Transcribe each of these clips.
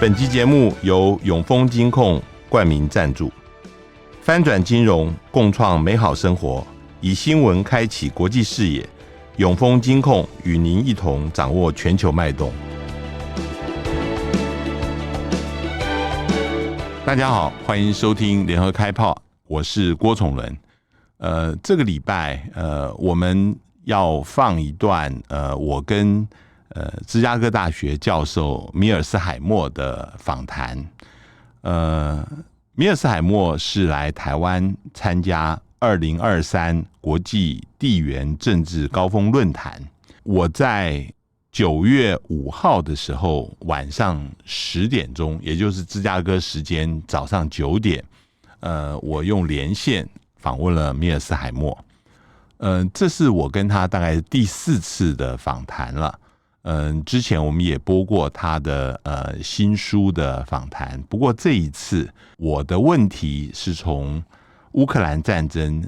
本集节目由永丰金控冠名赞助，翻转金融，共创美好生活，以新闻开启国际视野。永丰金控与您一同掌握全球脉动。大家好，欢迎收听联合开炮，我是郭崇伦。这个礼拜我们要放一段我跟芝加哥大学教授米尔斯海默的访谈。米尔斯海默是来台湾参加2023国际地缘政治高峰论坛。我在9月5号的时候晚上10点钟，也就是芝加哥时间早上9点，我用连线访问了米尔斯海默。这是我跟他大概第4次的访谈了。之前我们也播过他的新书的访谈，不过这一次我的问题是从乌克兰战争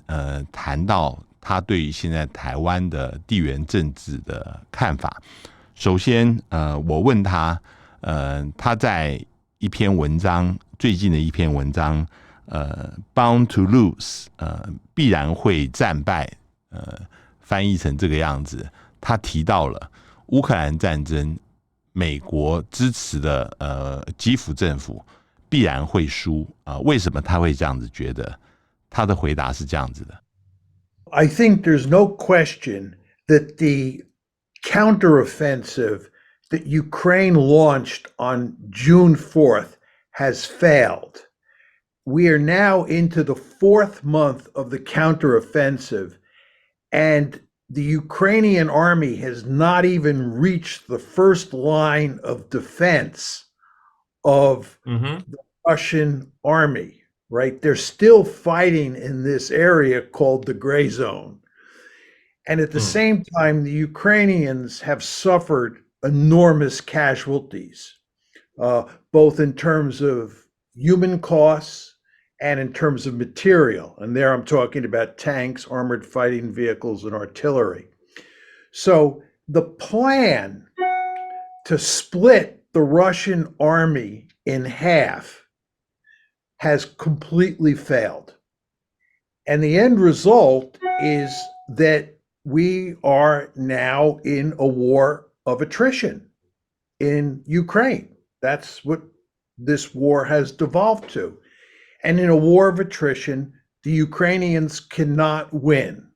谈到他对于现在台湾的地缘政治的看法。首先我问他他在一篇文章，最近的一篇文章Bound to lose 必然会战败，翻译成这个样子，他提到了乌克兰战争，美国支持的基辅政府必然会输。为什么他会这样子觉得？他的回答是这样子的。I think there's no question that the counteroffensive that Ukraine launched on June 4th has failed. We are now into the 4th month of the counteroffensive, and the Ukrainian army has not even reached the first line of defense of the Russian army, right? They're still fighting in this area called the gray zone. And at the same time, the Ukrainians have suffered enormous casualties, both in terms of human costs and in terms of material. And there I'm talking about tanks, armored fighting vehicles, and artillery. So the plan to split the Russian army in half has completely failed. And the end result is that we are now in a war of attrition in Ukraine. That's what this war has devolved to. And in a war of attrition, the Ukrainians cannot win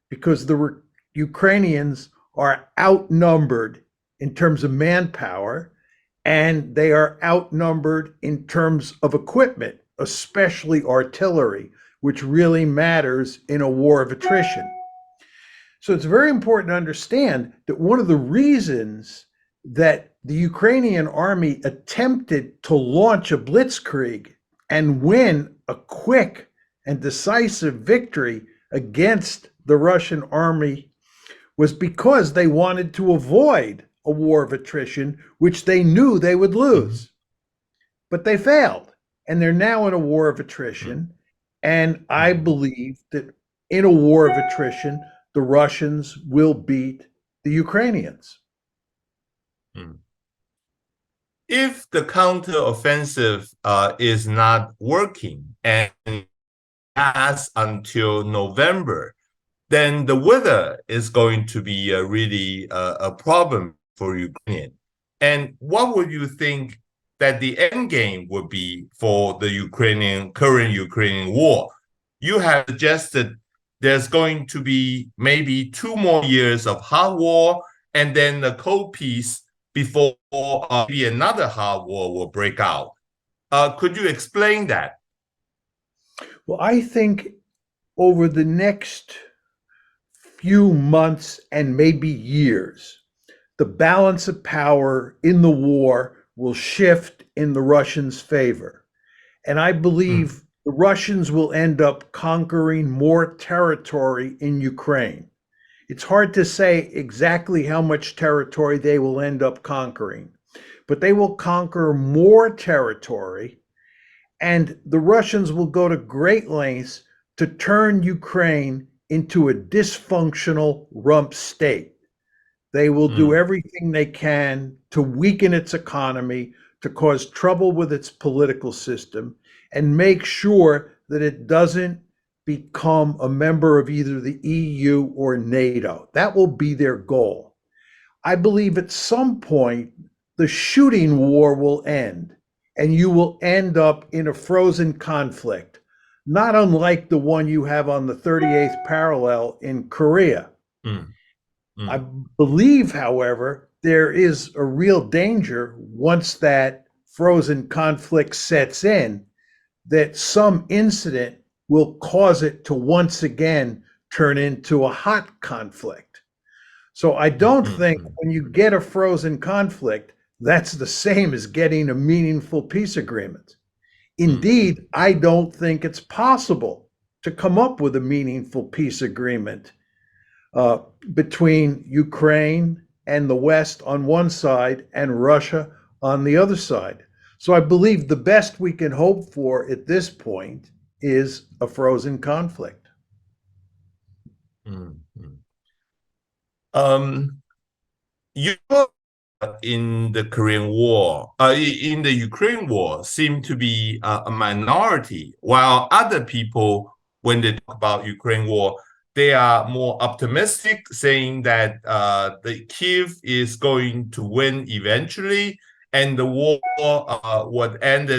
because the Ukrainians are outnumbered in terms of manpower, and they are outnumbered in terms of equipment, especially artillery, which really matters in a war of attrition. So it's very important to understand that one of the reasons that the Ukrainian army attempted to launch a blitzkrieg and win a quick and decisive victory against the Russian army was because they wanted to avoid a war of attrition, which they knew they would lose. But they failed, and they're now in a war of attrition. And I believe that in a war of attrition, the Russians will beat the Ukrainians. If the counteroffensive is not working and lasts until November, then the weather is going to be really a problem for Ukraine. And what would you think that the end game would be for the current Ukrainian war? You have suggested there's going to be maybe 2 more years of hot war and then the cold peace before maybe another hot war will break out. Could you explain that? Well, I think over the next few months and maybe years, the balance of power in the war will shift in the Russians' favor. And I believe the Russians will end up conquering more territory in Ukraine. It's hard to say exactly how much territory they will end up conquering, but they will conquer more territory, and the Russians will go to great lengths to turn Ukraine into a dysfunctional rump state. They will do everything they can to weaken its economy, to cause trouble with its political system and make sure that it doesn't become a member of either the EU or NATO. That will be their goal. I believe at some point the shooting war will end and you will end up in a frozen conflict, not unlike the one you have on the 38th parallel in Korea. I believe, however, there is a real danger once that frozen conflict sets in that some incident will cause it to once again turn into a hot conflict. So I don't think when you get a frozen conflict, that's the same as getting a meaningful peace agreement. Indeed, I don't think it's possible to come up with a meaningful peace agreement between Ukraine and the West on one side and Russia on the other side. So I believe the best we can hope for at this point is a frozen conflict. You in the Korean War, in the Ukraine War, seem to be a minority, while other people, when they talk about Ukraine War, they are more optimistic, saying that the Kiev is going to win eventually, and the war would end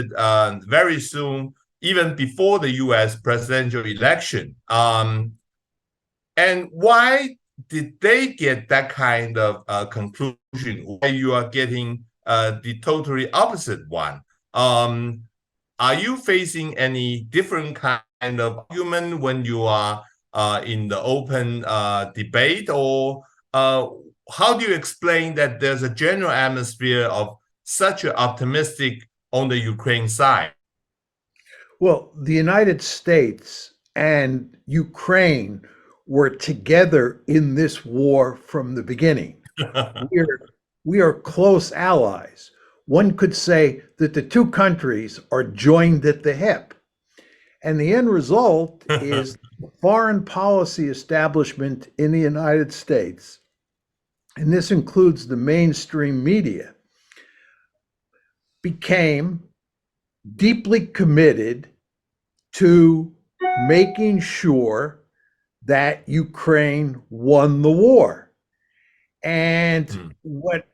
very soon, even before the U.S. presidential election. And why did they get that kind of conclusion? Why you are getting the totally opposite one? Are you facing any different kind of argument when you are in the open debate, or how do you explain that there's a general atmosphere of such an optimistic on the Ukraine side? Well, the United States and Ukraine were together in this war from the beginning. We are close allies. One could say that the two countries are joined at the hip. And the end result is the foreign policy establishment in the United States, and this includes the mainstream media, became deeply committed to making sure that Ukraine won the war. And what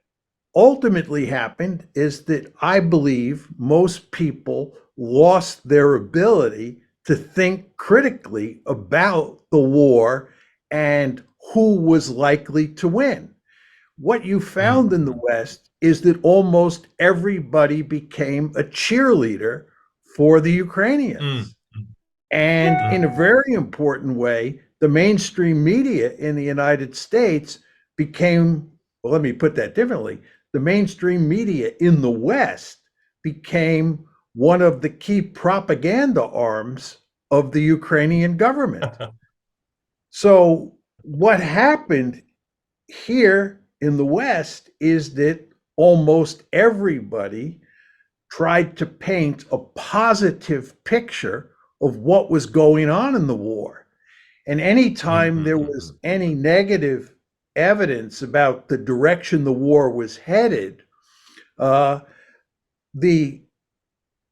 ultimately happened is that I believe most people lost their ability to think critically about the war and who was likely to win. What you found in the West is that almost everybody became a cheerleader for the Ukrainians. And in a very important way, the mainstream media in the United States became, well, let me put that differently, the mainstream media in the West became one of the key propaganda arms of the Ukrainian government. So what happened here in the West is that almost everybody tried to paint a positive picture of what was going on in the war. And anytime there was any negative evidence about the direction the war was headed, the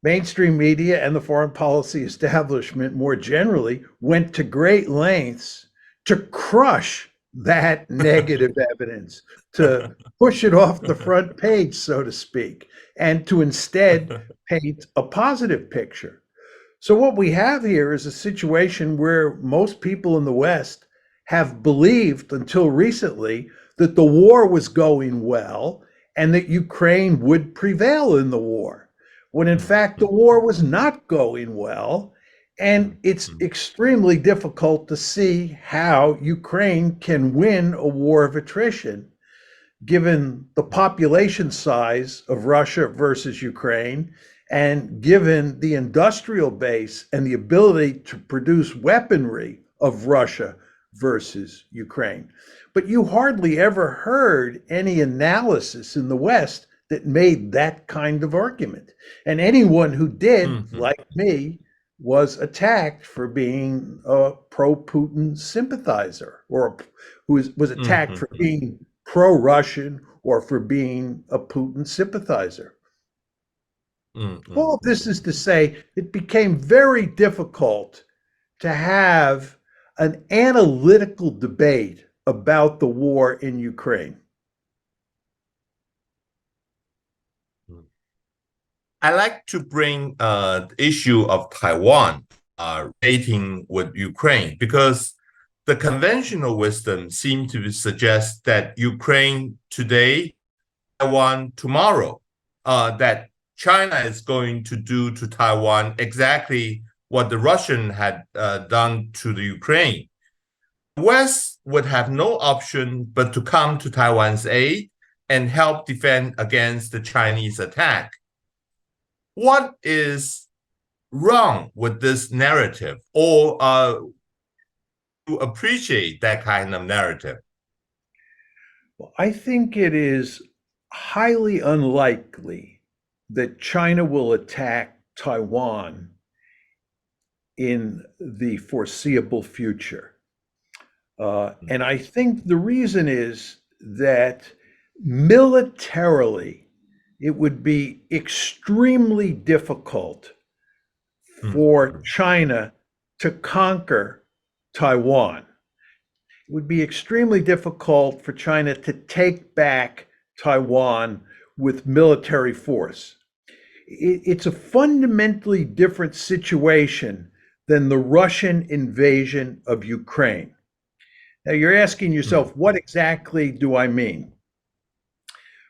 mainstream media and the foreign policy establishment more generally went to great lengths to crush that negative evidence, to push it off the front page, so to speak, and to instead paint a positive picture. So what we have here is a situation where most people in the West have believed until recently that the war was going well and that Ukraine would prevail in the war, when in fact the war was not going well. And it's extremely difficult to see how Ukraine can win a war of attrition, given the population size of Russia versus Ukraine, and given the industrial base and the ability to produce weaponry of Russia versus Ukraine. But you hardly ever heard any analysis in the West that made that kind of argument. And anyone who did, like me, was attacked for being a pro-Putin sympathizer, or who was attacked for being pro-Russian or for being a Putin sympathizer. All of this is to say, it became very difficult to have an analytical debate about the war in Ukraine. I like to bring the issue of Taiwan relating with Ukraine, because the conventional wisdom seems to suggest that Ukraine today, Taiwan tomorrow, that China is going to do to Taiwan exactly what the Russian had done to the Ukraine. The West would have no option but to come to Taiwan's aid and help defend against the Chinese attack. What is wrong with this narrative, or to appreciate that kind of narrative? Well, I think it is highly unlikely that China will attack Taiwan in the foreseeable future. And I think the reason is that militarily, it would be extremely difficult for China to conquer Taiwan. It would be extremely difficult for China to take back Taiwan with military force. It's a fundamentally different situation than the Russian invasion of Ukraine. Now, you're asking yourself, what exactly do I mean?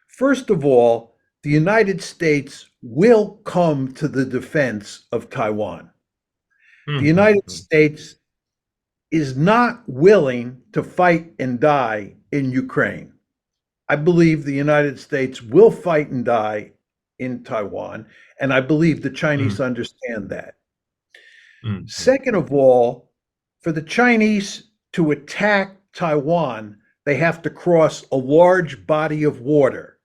First of all, the United States will come to the defense of Taiwan. The United States is not willing to fight and die in Ukraine. I believe the United States will fight and die in Taiwan, and I believe the Chinese understand that. Second of all, for the Chinese to attack Taiwan, they have to cross a large body of water.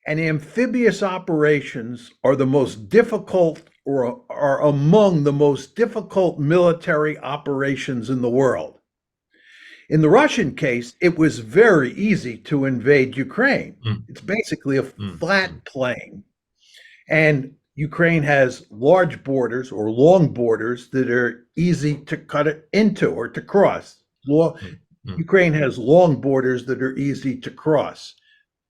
And amphibious operations are the most difficult, or are among the most difficult military operations in the world. In the Russian case, it was very easy to invade Ukraine. It's basically a flat plain. And Ukraine has large borders or long borders that are easy to cut it into or to cross. Ukraine has long borders that are easy to cross.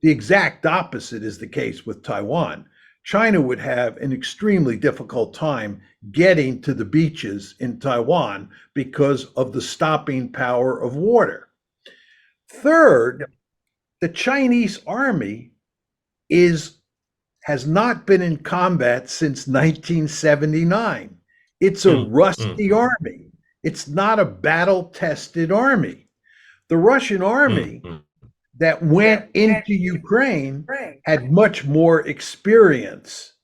The exact opposite is the case with Taiwan. China would have an extremely difficult time getting to the beaches in Taiwan because of the stopping power of water. Third, the Chinese army has not been in combat since 1979. It's a rusty army. It's not a battle-tested army. The Russian army that went into Ukraine had much more experience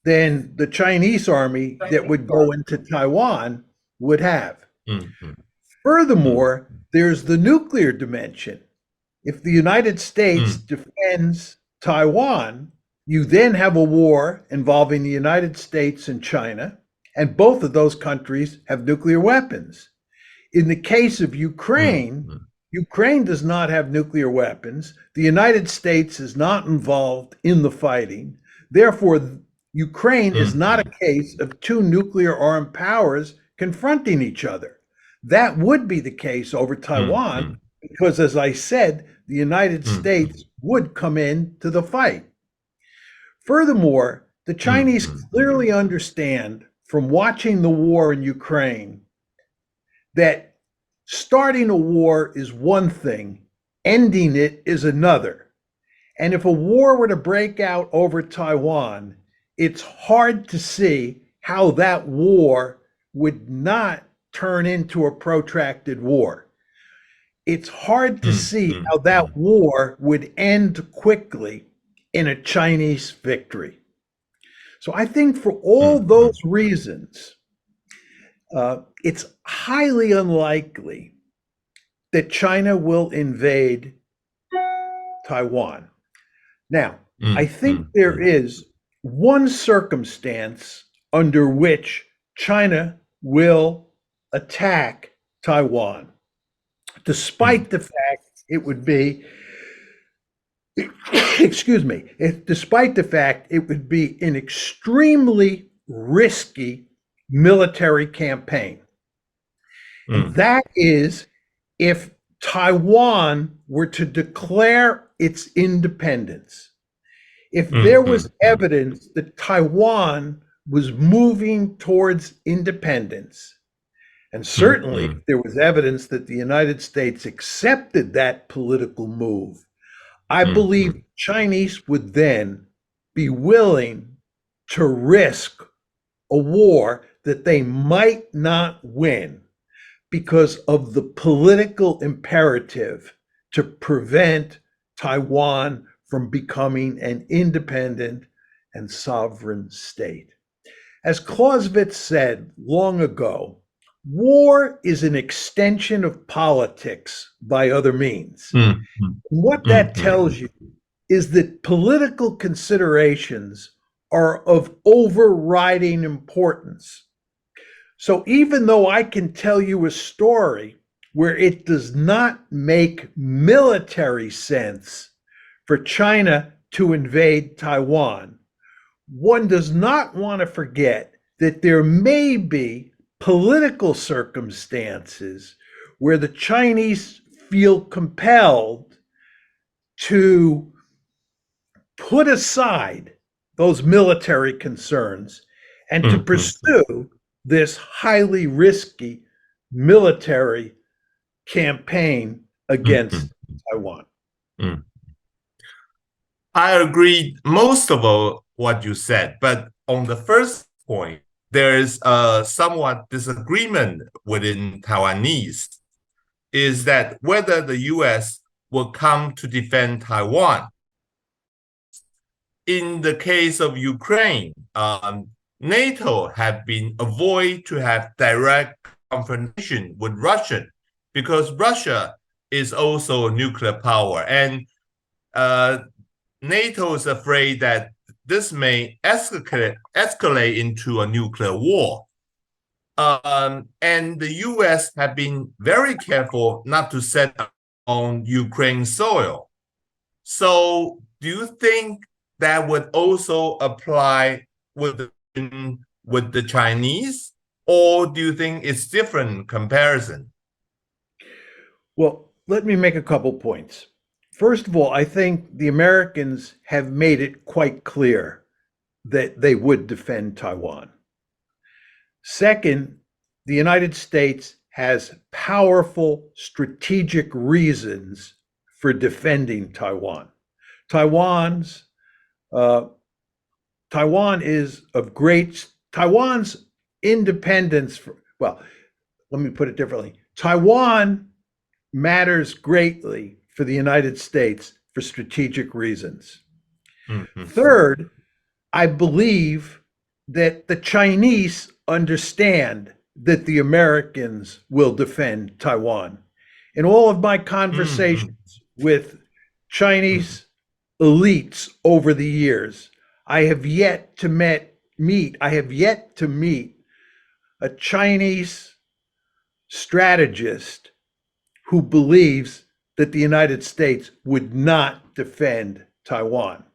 than the Chinese army that would go into Taiwan would have. Furthermore, there's the nuclear dimension. If the United States defends Taiwan, you then have a war involving the United States and China, and both of those countries have nuclear weapons. In the case of Ukraine, Ukraine does not have nuclear weapons. The United States is not involved in the fighting. Therefore, Ukraine is not a case of two nuclear armed powers confronting each other. That would be the case over Taiwan, because, as I said, the United States would come into the fight. Furthermore, the Chinese clearly understand from watching the war in Ukraine that starting a war is one thing, ending it is another. And if a war were to break out over Taiwan, it's hard to see how that war would not turn into a protracted war. It's hard to see how that war would end quickly in a Chinese victory. So I think for all those reasons, it's highly unlikely that China will invade Taiwan. Now, I think there is one circumstance under which China will attack Taiwan, despite the fact it would be excuse me, despite the fact it would be an extremely risky military campaign. And that is if Taiwan were to declare its independence. If there was evidence that Taiwan was moving towards independence, and certainly if there was evidence that the United States accepted that political move, I believe Chinese would then be willing to risk a war that they might not win because of the political imperative to prevent Taiwan from becoming an independent and sovereign state. As Clausewitz said long ago, war is an extension of politics by other means. What that tells you is that political considerations are of overriding importance. So even though I can tell you a story where it does not make military sense for China to invade Taiwan, one does not want to forget that there may be political circumstances where the Chinese feel compelled to put aside those military concerns and to pursue this highly risky military campaign against Taiwan. I agree most of what you said, but on the first point, there is a somewhat disagreement within Taiwanese, is that whether the US will come to defend Taiwan. In the case of Ukraine, NATO had been avoid to have direct confrontation with Russia because Russia is also a nuclear power, and NATO is afraid that this may escalate into a nuclear war. And the US have been very careful not to set up on Ukraine soil. So do you think that would also apply with the Chinese, or do you think it's different comparison? Well, let me make a couple points. First of all, I think the Americans have made it quite clear that they would defend Taiwan. Second, the United States has powerful strategic reasons for defending Taiwan. Taiwan's independence, well, let me put it differently. Taiwan matters greatly for the United States for strategic reasons. Third, I believe that the Chinese understand that the Americans will defend Taiwan. In all of my conversations with Chinese elites over the years, I have yet to meet a Chinese strategist who believes that the United States would not defend Taiwan.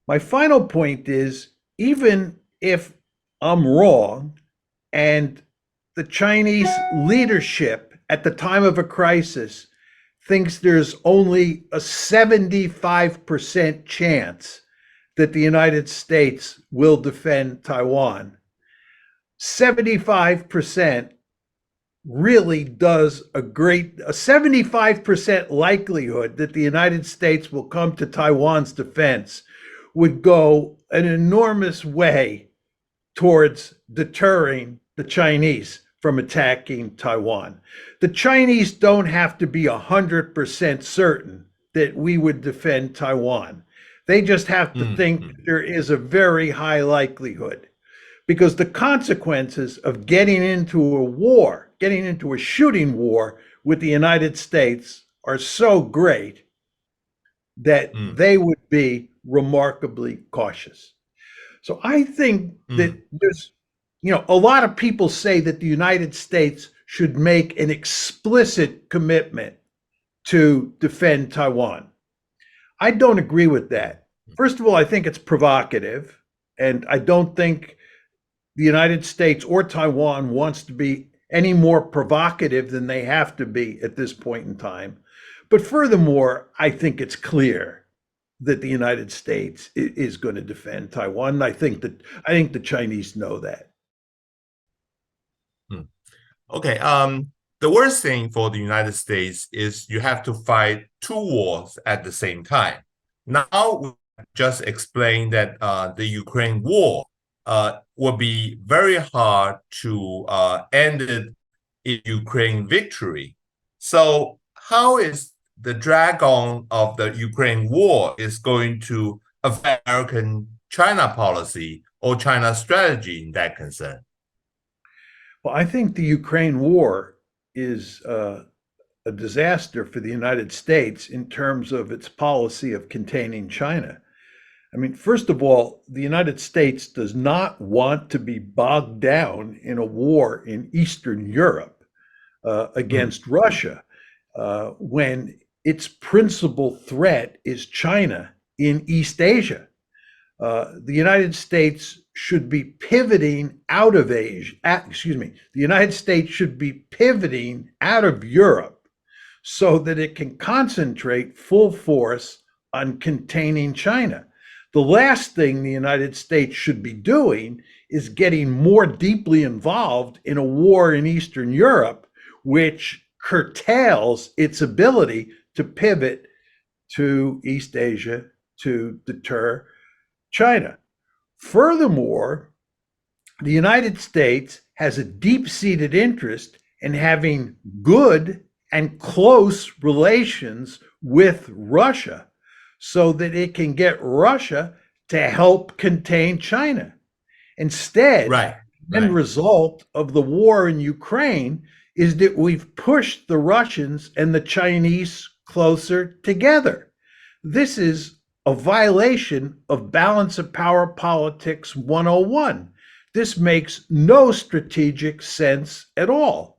My final point is, even if I'm wrong and the Chinese leadership at the time of a crisis thinks there's only a 75% chance that the United States will defend Taiwan, 75% really does a 75% likelihood that the United States will come to Taiwan's defense would go an enormous way towards deterring the Chinese from attacking Taiwan. The Chinese don't have to be 100% certain that we would defend Taiwan. They just have to think there is a very high likelihood, because the consequences of getting into a war, getting into a shooting war with the United States are so great that they would be remarkably cautious. So I think that there's, a lot of people say that the United States should make an explicit commitment to defend Taiwan. I don't agree with that. First of all, I think it's provocative, and I don't think the United States or Taiwan wants to be any more provocative than they have to be at this point in time. But furthermore, I think it's clear that the United States is going to defend Taiwan. I think the Chinese know that. Okay. The worst thing for the United States is you have to fight two wars at the same time. Now we just explained that the Ukraine war will be very hard to end it in Ukraine victory. So how is the drag on of the Ukraine war is going to affect American China policy or China strategy in that concern? Well, I think the Ukraine war is a disaster for the United States in terms of its policy of containing China. I mean, first of all, the United States does not want to be bogged down in a war in Eastern Europe against Russia when its principal threat is China in East Asia. The United States should be pivoting out of Asia, the United States should be pivoting out of Europe so that it can concentrate full force on containing China. The last thing the United States should be doing is getting more deeply involved in a war in Eastern Europe, which curtails its ability to pivot to East Asia to deter China. Furthermore, the United States has a deep-seated interest in having good and close relations with Russia so that it can get Russia to help contain China. Instead, the end result of the war in Ukraine is that we've pushed the Russians and the Chinese closer together. This is a violation of balance of power politics 101. This makes no strategic sense at all.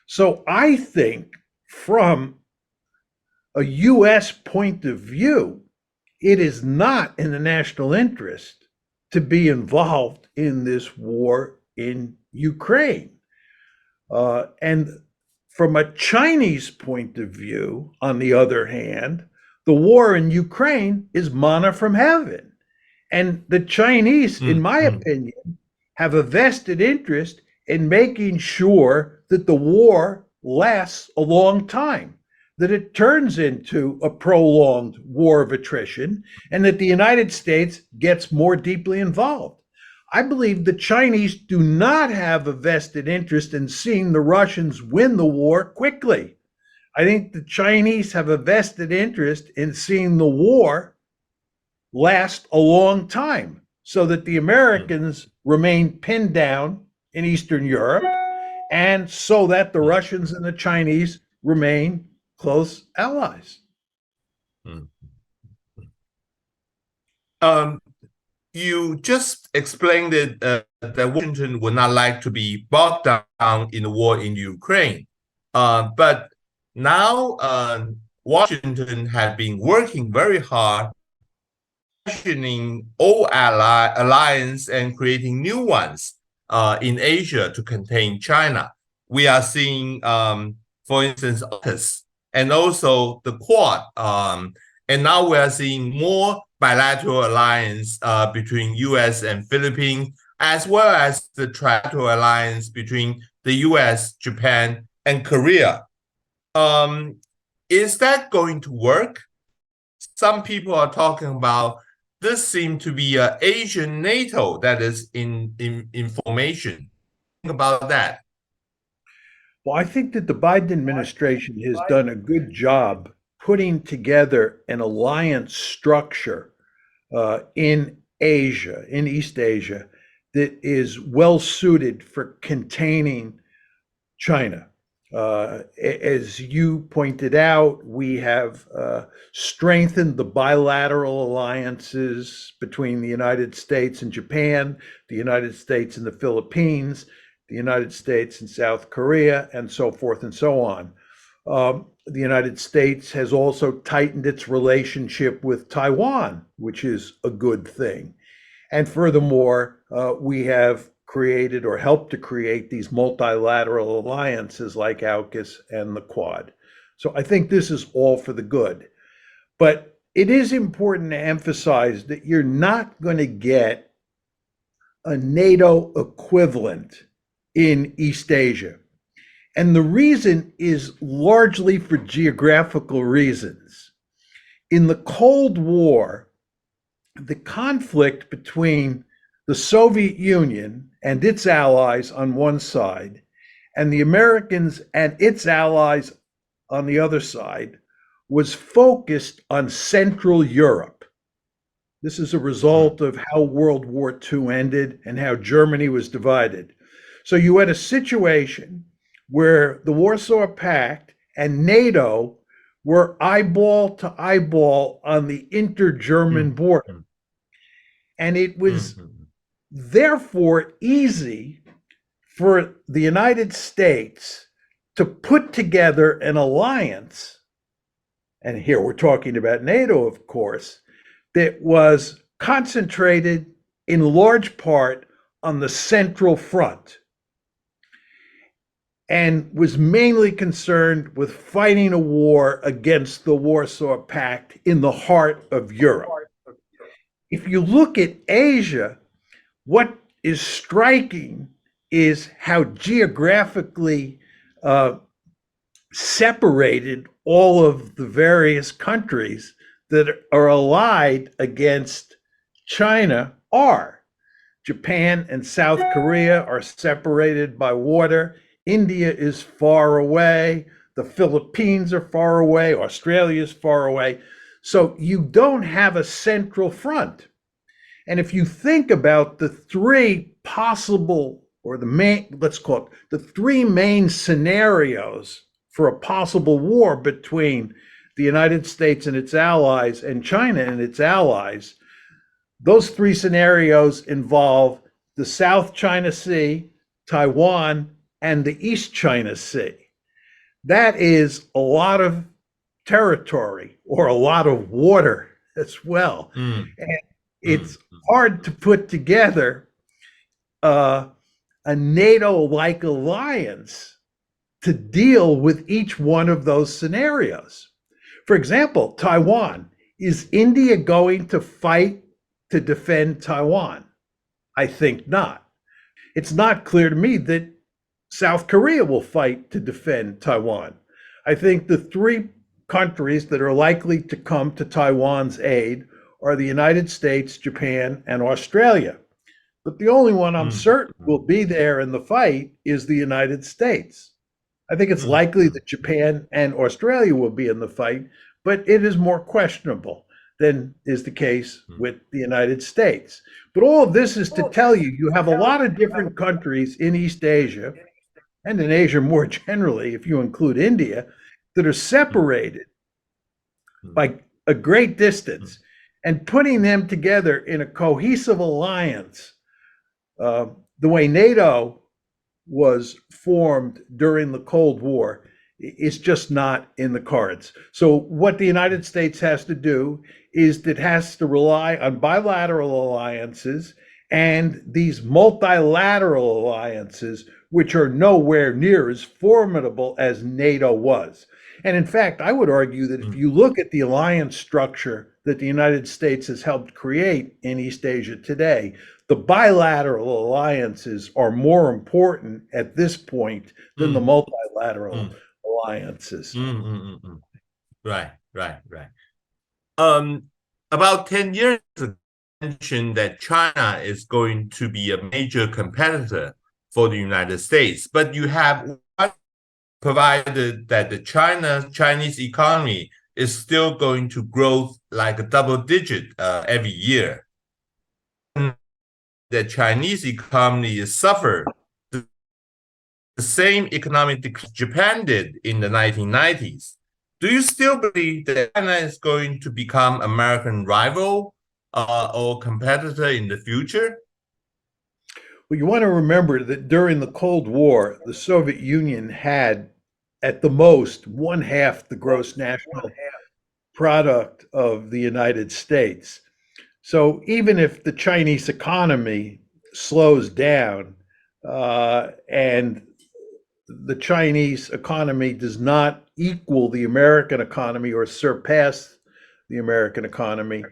So I think from a US point of view, it is not in the national interest to be involved in this war in Ukraine. And from a Chinese point of view, on the other hand, the war in Ukraine is manna from heaven. And the Chinese, in my opinion, have a vested interest in making sure that the war lasts a long time, that it turns into a prolonged war of attrition, and that the United States gets more deeply involved. I believe the Chinese do not have a vested interest in seeing the Russians win the war quickly. I think the Chinese have a vested interest in seeing the war last a long time so that the Americans remain pinned down in Eastern Europe and so that the Russians and the Chinese remain close allies. You just explained that Washington would not like to be bogged down in the war in Ukraine. But now Washington has been working very hard, questioning old alliance and creating new ones in Asia to contain China. We are seeing, for instance, AUKUS and also the Quad. And now we are seeing more bilateral alliance between US and Philippines, as well as the trilateral alliance between the US, Japan, and Korea. Is that going to work? Some people are talking about this seems to be an Asian NATO that is in formation. Think about that. Well, I think that the Biden administration has done a good job putting together an alliance structure in Asia, in East Asia, that is well suited for containing China. As you pointed out, we have strengthened the bilateral alliances between the United States and Japan, the United States and the Philippines, the United States and South Korea, and so forth and so on. The United States has also tightened its relationship with Taiwan, which is a good thing. And furthermore, we have created or helped to create these multilateral alliances like AUKUS and the Quad. So I think this is all for the good. But it is important to emphasize that you're not going to get a NATO equivalent in East Asia. And the reason is largely for geographical reasons. In the Cold War, the conflict between the Soviet Union and its allies on one side, and the Americans and its allies on the other side, was focused on Central Europe. This is a result of how World War II ended and how Germany was divided. So you had a situation where the Warsaw Pact and NATO were eyeball to eyeball on the inter-German border. And it was therefore easy for the United States to put together an alliance, and here we're talking about NATO, of course, that was concentrated in large part on the Central Front and was mainly concerned with fighting a war against the Warsaw Pact in the heart of Europe. If you look at Asia, what is striking is how geographically separated all of the various countries that are allied against China are. Japan and South Korea are separated by water. India is far away. The Philippines are far away. Australia is far away. So you don't have a central front. And if you think about the three possible, or the main, let's call it the three main scenarios for a possible war between the United States and its allies and China and its allies, those three scenarios involve the South China Sea, Taiwan, and the East China Sea. That is a lot of territory or a lot of water as well. And it's hard to put together a NATO-like alliance to deal with each one of those scenarios. For example, Taiwan. Is India going to fight to defend Taiwan? I think not. It's not clear to me that South Korea will fight to defend Taiwan. I think the three countries that are likely to come to Taiwan's aid are the United States, Japan, and Australia. But the only one I'm certain will be there in the fight is the United States. I think it's likely that Japan and Australia will be in the fight, but it is more questionable than is the case with the United States. But all of this is to tell you, you have a lot of different countries in East Asia, and in Asia more generally, if you include India, that are separated by a great distance. And putting them together in a cohesive alliance, the way NATO was formed during the Cold War, is just not in the cards. So what the United States has to do is it has to rely on bilateral alliances and these multilateral alliances, which are nowhere near as formidable as NATO was. And in fact, I would argue that if you look at the alliance structure that the United States has helped create in East Asia today, the bilateral alliances are more important at this point than the multilateral alliances. Right. About 10 years ago, you mentioned that China is going to be a major competitor for the United States, but you have provided that the Chinese economy is still going to grow like a double digit every year. The Chinese economy is suffered the same economic decline Japan did in the 1990s. Do you still believe that China is going to become American rival or competitor in the future? Well, you want to remember that during the Cold War, the Soviet Union had at the most, one half the gross national product of the United States. So even if the Chinese economy slows down and the Chinese economy does not equal the American economy or surpass the American economy,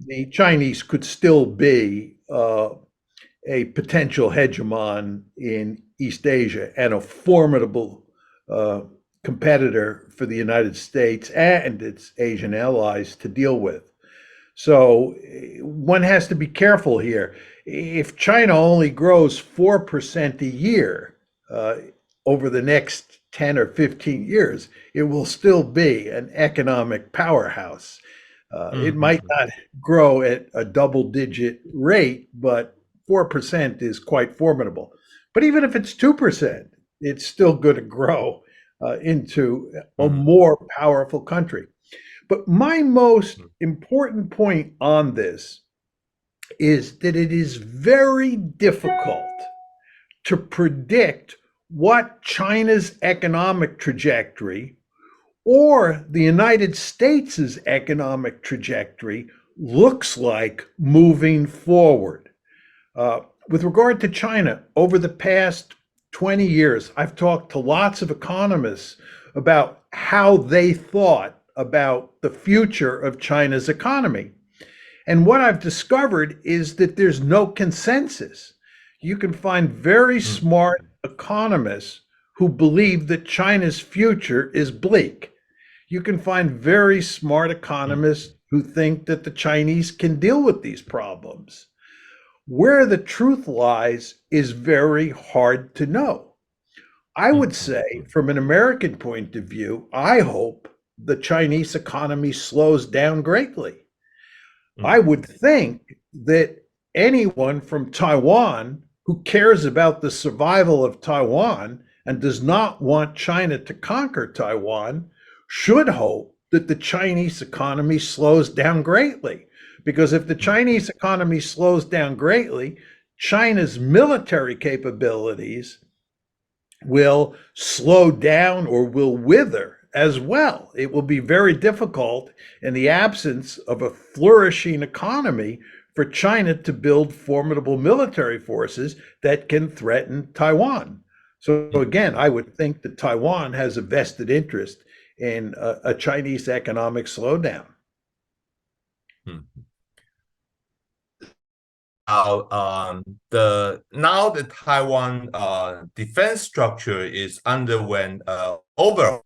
the Chinese could still be a potential hegemon in East Asia and a formidable competitor for the United States and its Asian allies to deal with. So one has to be careful here. If China only grows 4% a year over the next 10 or 15 years, it will still be an economic powerhouse. It might not grow at a double-digit rate, but 4% is quite formidable. But even if it's 2%, it's still going to grow into a more powerful country. But my most important point on this is that it is very difficult to predict what China's economic trajectory or the United States' economic trajectory looks like moving forward. With regard to China, over the past 20 years, I've talked to lots of economists about how they thought about the future of China's economy. And what I've discovered is that there's no consensus. You can find very smart economists who believe that China's future is bleak. You can find very smart economists who think that the Chinese can deal with these problems. Where the truth lies is very hard to know. I would say, from an American point of view, I hope the Chinese economy slows down greatly. I would think that anyone from Taiwan who cares about the survival of Taiwan and does not want China to conquer Taiwan should hope that the Chinese economy slows down greatly. Because if the Chinese economy slows down greatly, China's military capabilities will slow down or will wither as well. It will be very difficult in the absence of a flourishing economy for China to build formidable military forces that can threaten Taiwan. So again, I would think that Taiwan has a vested interest in a Chinese economic slowdown. Now the Taiwan defense structure is underwent overhaul,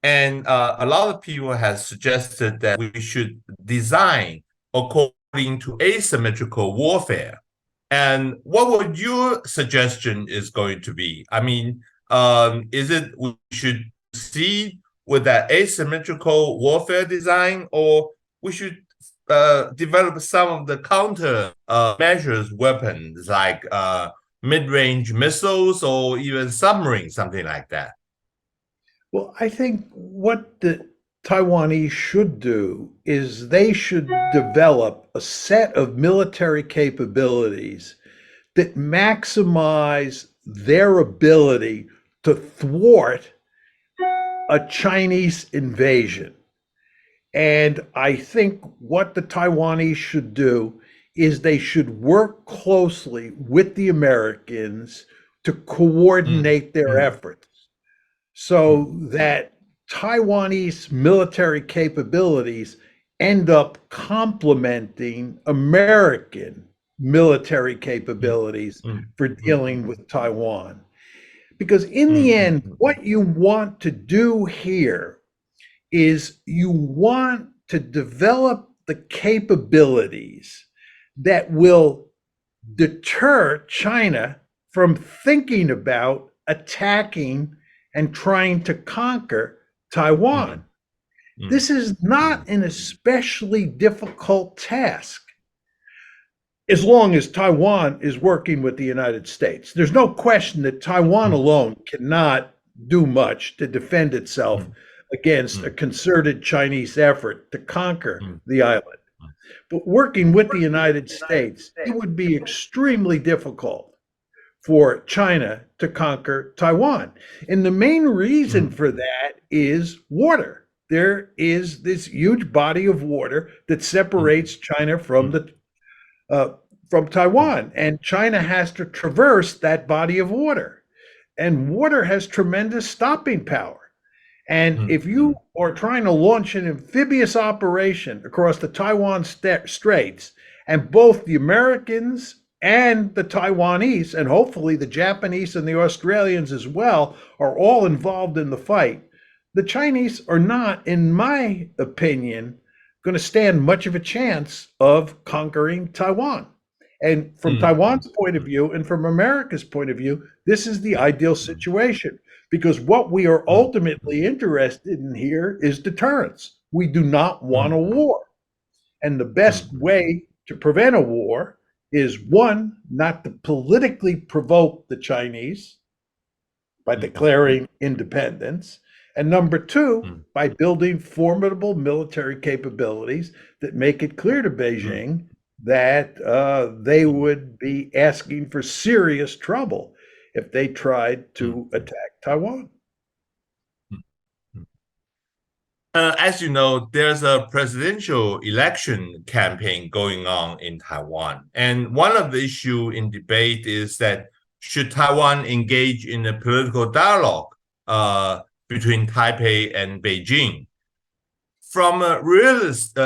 and a lot of people have suggested that we should design according to asymmetrical warfare. And what would your suggestion is going to be? I mean, is it we should proceed with that asymmetrical warfare design, or we should develop some of the counter measures weapons like mid-range missiles or even submarines, something like that? Well, I think what the Taiwanese should do is they should develop a set of military capabilities that maximize their ability to thwart a Chinese invasion. And I think what the Taiwanese should do is they should work closely with the Americans to coordinate their efforts so that Taiwanese military capabilities end up complementing American military capabilities for dealing with Taiwan. Because in the end, what you want to do here is you want to develop the capabilities that will deter China from thinking about attacking and trying to conquer Taiwan. This is not an especially difficult task as long as Taiwan is working with the United States. There's no question that Taiwan alone cannot do much to defend itself against a concerted Chinese effort to conquer the island. But working with the United States, it would be extremely difficult for China to conquer Taiwan. And the main reason for that is water. There is this huge body of water that separates China from Taiwan, and China has to traverse that body of water. And water has tremendous stopping power. And if you are trying to launch an amphibious operation across the Taiwan Straits, and both the Americans and the Taiwanese, and hopefully the Japanese and the Australians as well, are all involved in the fight, the Chinese are not, in my opinion, going to stand much of a chance of conquering Taiwan. And from Taiwan's point of view and from America's point of view, this is the ideal situation, because what we are ultimately interested in here is deterrence. We do not want a war. And the best way to prevent a war is, one, not to politically provoke the Chinese by declaring independence, and number two, by building formidable military capabilities that make it clear to Beijing that they would be asking for serious trouble if they tried to attack Taiwan. As you know, there's a presidential election campaign going on in Taiwan. And one of the issues in debate is that should Taiwan engage in a political dialogue between Taipei and Beijing? From a realist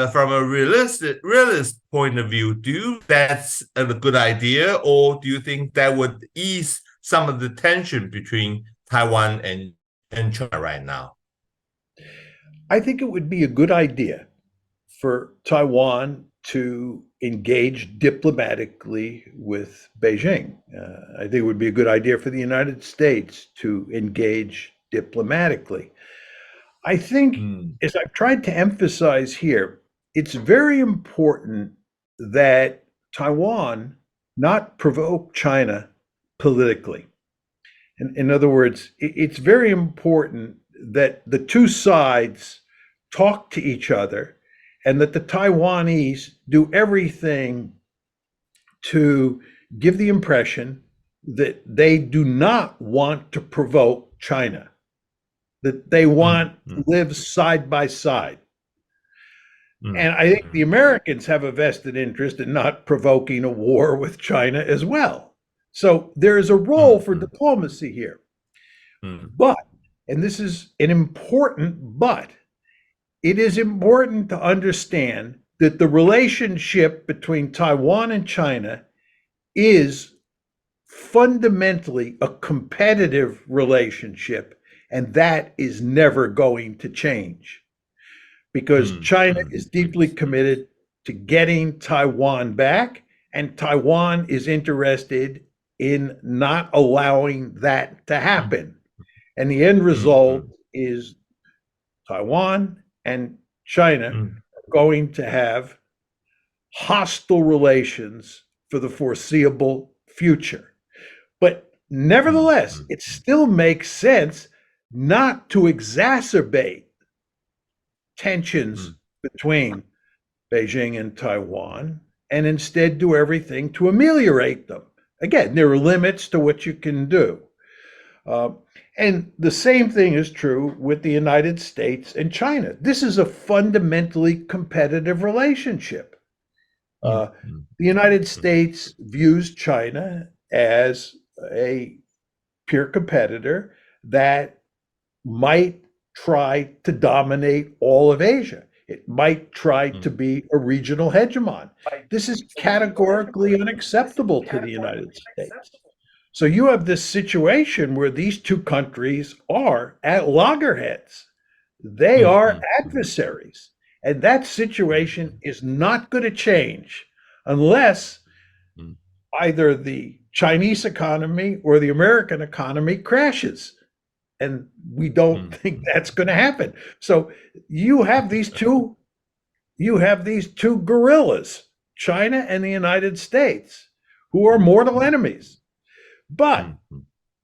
point of view, do you think that's a good idea, or do you think that would ease some of the tension between Taiwan and China right now? I think it would be a good idea for Taiwan to engage diplomatically with Beijing. I think it would be a good idea for the United States to engage diplomatically. I think, as I've tried to emphasize here, it's very important that Taiwan not provoke China politically. In other words, it's very important that the two sides talk to each other and that the Taiwanese do everything to give the impression that they do not want to provoke China, that they want to live side by side. And I think the Americans have a vested interest in not provoking a war with China as well. So there is a role for diplomacy here. But, and this is an important but, it is important to understand that the relationship between Taiwan and China is fundamentally a competitive relationship, and that is never going to change, because China is deeply committed to getting Taiwan back, and Taiwan is interested in not allowing that to happen. And the end result is Taiwan and China are going to have hostile relations for the foreseeable future. But nevertheless, it still makes sense not to exacerbate tensions between Beijing and Taiwan, and instead do everything to ameliorate them. Again, there are limits to what you can do. And the same thing is true with the United States and China. This is a fundamentally competitive relationship. The United States views China as a peer competitor that might try to dominate all of Asia. It might try to be a regional hegemon. This is categorically unacceptable to the United States. So you have this situation where these two countries are at loggerheads. They are adversaries. And that situation is not going to change unless either the Chinese economy or the American economy crashes. And we don't think that's going to happen. So you have these two gorillas, China and the United States, who are mortal enemies. But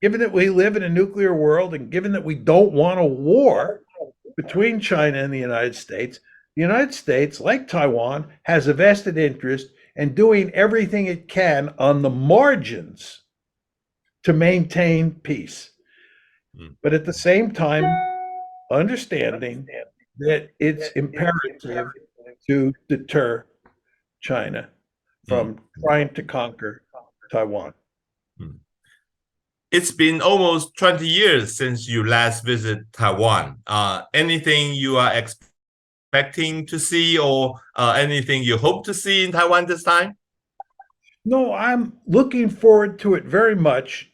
given that we live in a nuclear world, and given that we don't want a war between China and the United States, like Taiwan, has a vested interest in doing everything it can on the margins to maintain peace. But at the same time, understanding that it's imperative to deter China from trying to conquer Taiwan. It's been almost 20 years since you last visited Taiwan. Anything you are expecting to see or anything you hope to see in Taiwan this time? No, I'm looking forward to it very much,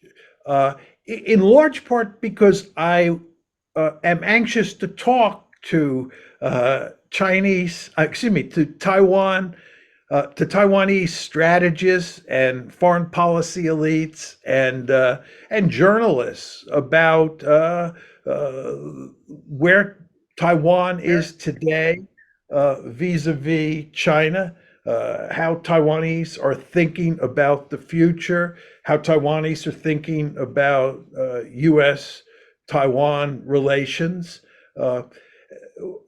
in large part because I am anxious to talk to to Taiwanese strategists and foreign policy elites and journalists about where Taiwan is today vis-a-vis China, how Taiwanese are thinking about the future, how Taiwanese are thinking about U.S.-Taiwan relations.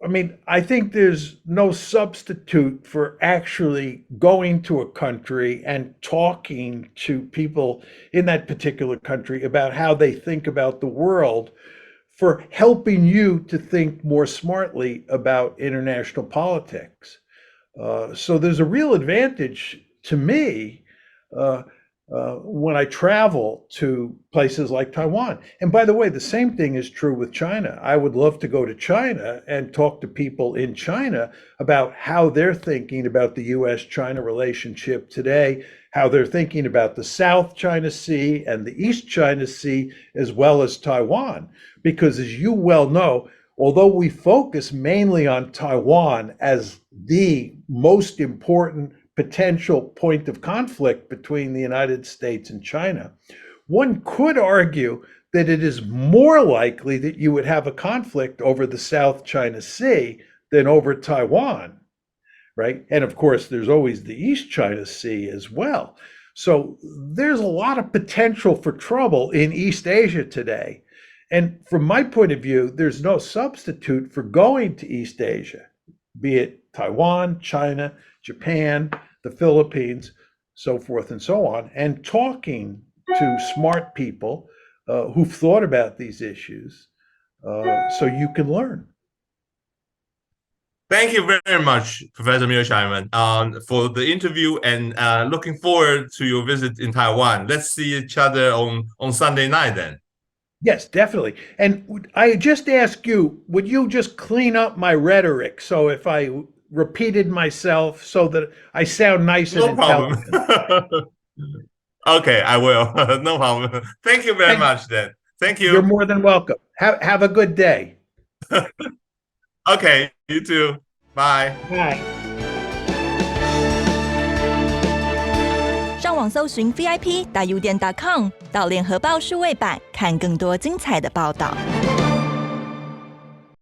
I mean, I think there's no substitute for actually going to a country and talking to people in that particular country about how they think about the world for helping you to think more smartly about international politics. So there's a real advantage to me when I travel to places like Taiwan. And by the way, the same thing is true with China. I would love to go to China and talk to people in China about how they're thinking about the U.S.-China relationship today, how they're thinking about the South China Sea and the East China Sea, as well as Taiwan. Because as you well know, although we focus mainly on Taiwan as the most important potential point of conflict between the United States and China, one could argue that it is more likely that you would have a conflict over the South China Sea than over Taiwan, right? And of course, there's always the East China Sea as well. So there's a lot of potential for trouble in East Asia today. And from my point of view, there's no substitute for going to East Asia, be it Taiwan, China, Japan, the Philippines, so forth and so on, and talking to smart people who've thought about these issues so you can learn. Thank you very much, Professor Mearsheimer, for the interview, and looking forward to your visit in Taiwan. Let's see each other on Sunday night then. Yes, definitely. And I just ask you, would you just clean up my rhetoric so if I repeated myself so that I sound nice and intelligent? No problem. Okay, I will. No problem. Thank you very much then. Thank you. You're more than welcome. Have a good day. Okay, you too. Bye. Bye. 上网搜寻 VIP.UDN.com 到联合报数位版看更多精彩的报道。